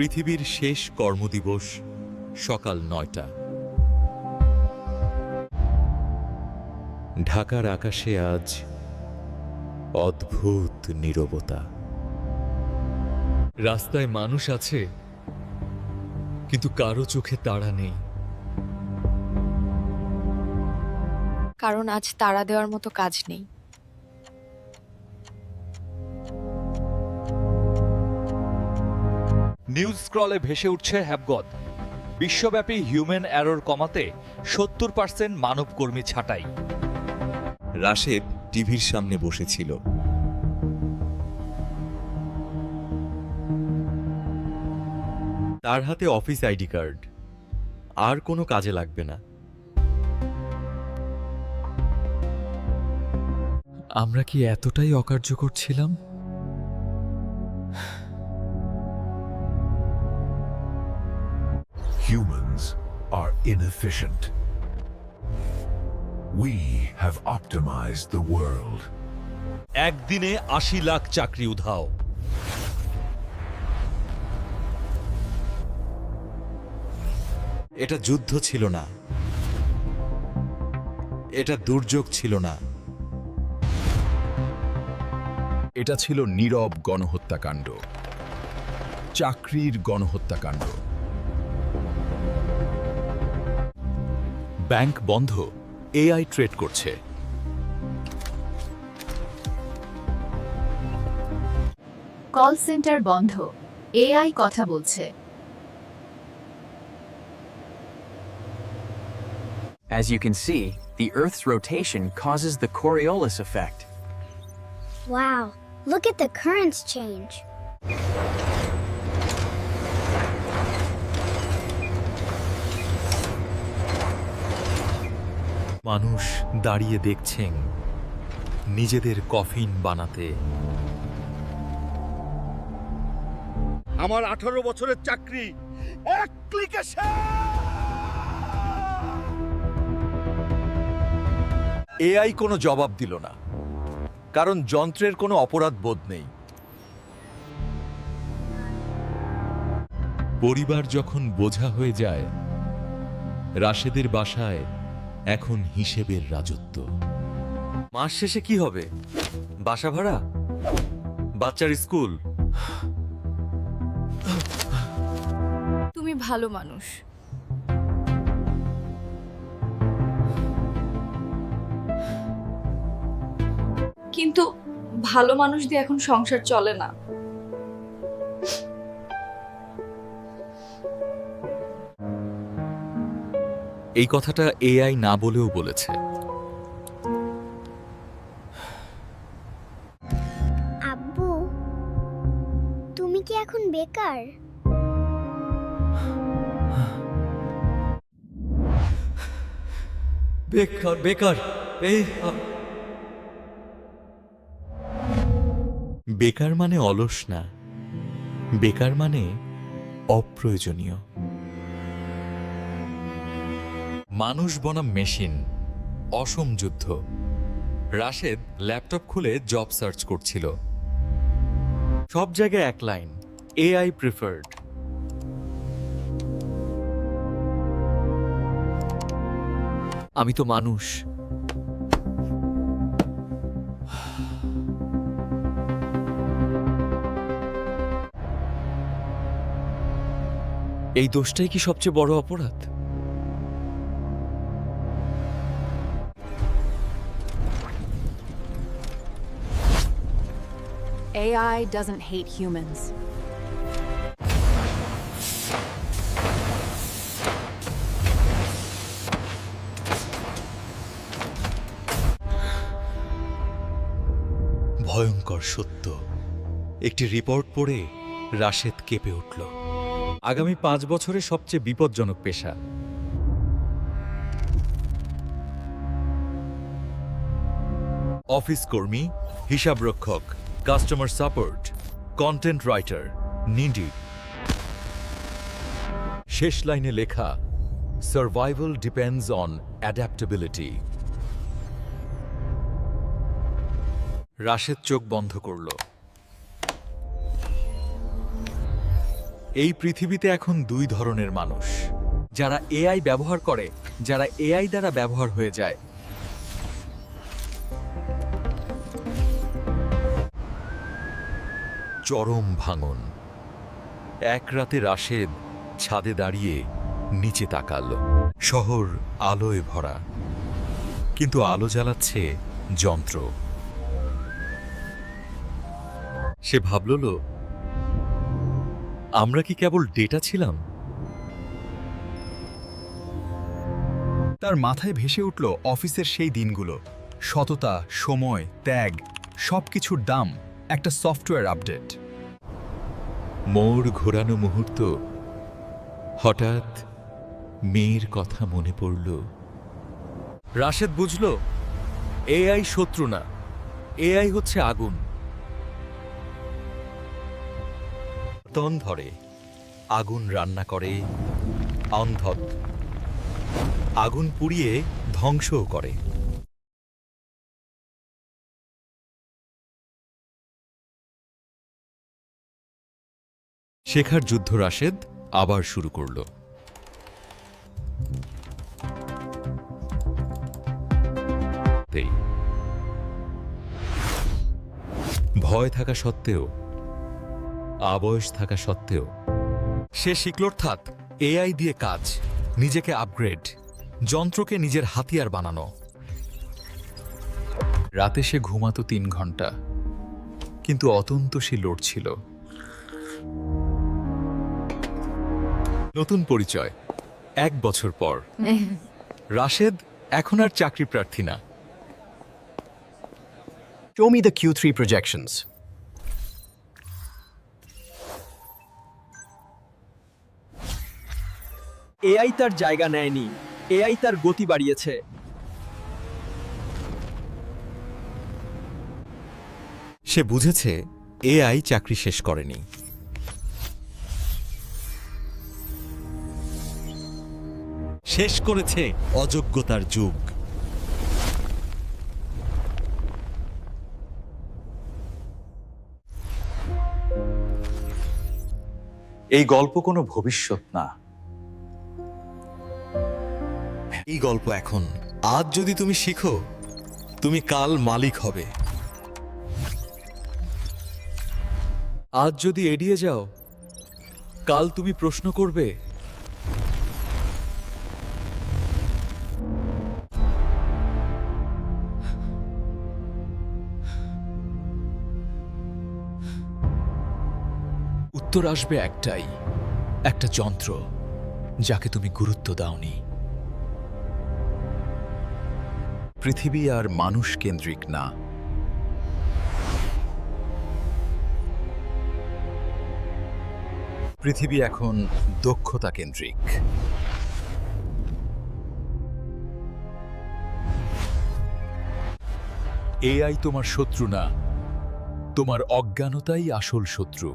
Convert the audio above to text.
পৃথিবীর শেষ কর্মদিবস সকাল ৯টা। ঢাকার আকাশে আজ অদ্ভুত নীরবতা। রাস্তায় মানুষ আছে, কিন্তু কারো চোখে তারা নেই। কারণ আজ তাড়া দেওয়ার মতো কাজ নেই। নিউজ স্ক্রলে ভেসে উঠছে হ্যাবগত। বিশ্বব্যাপী হিউম্যান এরর কমাতে ৭০% মানবকর্মী ছাঁটাই। রাশেদ টিভির সামনে বসেছিল। তার হাতে অফিস আইডি কার্ড, আর কোনো কাজে লাগবে না। আমরা কি এতটাই অকার্যকর ছিলাম? Humans are inefficient. We have optimized the world. একদিনে ৮০ লাখ চাকরি উধাও। এটা যুদ্ধ ছিল না, এটা দুর্যোগ ছিল না, এটা ছিল নীরব গণহত্যাকাণ্ড, চাকরির গণহত্যাকাণ্ড। ব্যাংক বন্ধ, এআই ট্রেড করছে। কল সেন্টার বন্ধ, এআই কথা বলছে। As you can see, the Earth's rotation causes the Coriolis effect. Wow, look at the currents change. মানুষ দাঁড়িয়ে দেখছেন নিজেদের কফিন বানাতে। আমার ১৮ বছরের চাকরি এক ক্লিকে এআই কোনো জবাব দিল না, কারণ যন্ত্রের কোনো অপরাধ বোধ নেই। পরিবার যখন বোঝা হয়ে যায়, রাশেদের বাসায় এখন হিসেবের রাজত্ব। মাস শেষে কি হবে? বাসা ভাড়া, বাচ্চার স্কুল। তুমি ভালো মানুষ। কিন্তু ভালো মানুষ দিয়ে এখন সংসার চলে না। এই কথাটা এআই না বলেও বলেছে। আব্বু, তুমি কি এখন বেকার? বেকার বেকার বেকার মানে অলস না, বেকার মানে অপ্রয়োজনীয়। মানুষ বনাম মেশিন, অসম যুদ্ধ। রাশেদ ল্যাপটপ খুলে জব সার্চ করছিল। সব জায়গায় এক লাইন, এআই প্রিফার্ড। আমি তো মানুষ। এই দোষটাই কি সবচেয়ে বড় অপরাধ? AI doesn't hate humans. ভয়ঙ্কর সত্য। একটি রিপোর্ট পড়ে রাশেদ কেঁপে উঠল। আগামী ৫ বছরে সবচেয়ে বিপজ্জনক পেশা। অফিস কর্মী, হিসাবরক্ষক, customer support, content writer, needy. শেষ লাইনে লেখা, survival depends on adaptability. Rashed চোখ বন্ধ করল। এই পৃথিবীতে এখন দুই ধরনের মানুষ, যারা এআই ব্যবহার করে, যারা এআই দ্বারা ব্যবহার হয়ে যায়। চরম ভাঙন। এক রাতে রাশেদ ছাদে দাঁড়িয়ে নিচে তাকাল। শহর আলোয় ভরা, কিন্তু আলো জ্বালাচ্ছে যন্ত্র। সে ভাবল, আমরা কি কেবল ডেটা ছিলাম? তার মাথায় ভেসে উঠল অফিসের সেই দিনগুলো, সততা, সময়, ত্যাগ, সবকিছুর দাম একটা সফটওয়্যার আপডেট। মোড় ঘোরানো মুহূর্ত। হঠাৎ মেয়ের কথা মনে পড়ল। রাশেদ বুঝল, এআই শত্রু না, এআই হচ্ছে আগুন। তন ধরে আগুন রান্না করে, অন্ধক আগুন পুড়িয়ে ধ্বংসও করে। শেখার যুদ্ধ রাশেদ আবার শুরু করল। ভয় থাকা সত্ত্বেও, আবয়স থাকা সত্ত্বেও সে শিখল, অর্থাৎ এআই দিয়ে কাজ, নিজেকে আপগ্রেড, যন্ত্রকে নিজের হাতিয়ার বানানো। রাতে সে ঘুমাতো 3 ঘন্টা, কিন্তু অতন্ত সে লড়ছিল। নতুন পরিচয় 1 বছর পর। রাশেদ এখন আর চাকরি প্রার্থী না। Show me the Q3 projections. AI তার জায়গা নেয়নি, এআই তার গতি বাড়িয়েছে। সে বুঝেছে এআই চাকরি শেষ করেনি, শেষ করেছে অযোগ্যতার যুগ। এই গল্প কোনো ভবিষ্যৎ না, এই গল্প এখন। আজ যদি তুমি শিখো, তুমি কাল মালিক হবে। আজ যদি এড়িয়ে যাও, কাল তুমি প্রশ্ন করবে। উত্তর আসবে একটাই, একটা যন্ত্র যাকে তুমি গুরুত্ব দাওনি। পৃথিবী আর মানুষ কেন্দ্রিক না, পৃথিবী এখন দক্ষতা কেন্দ্রিক। এআই তোমার শত্রু না, তোমার অজ্ঞানতাই আসল শত্রু।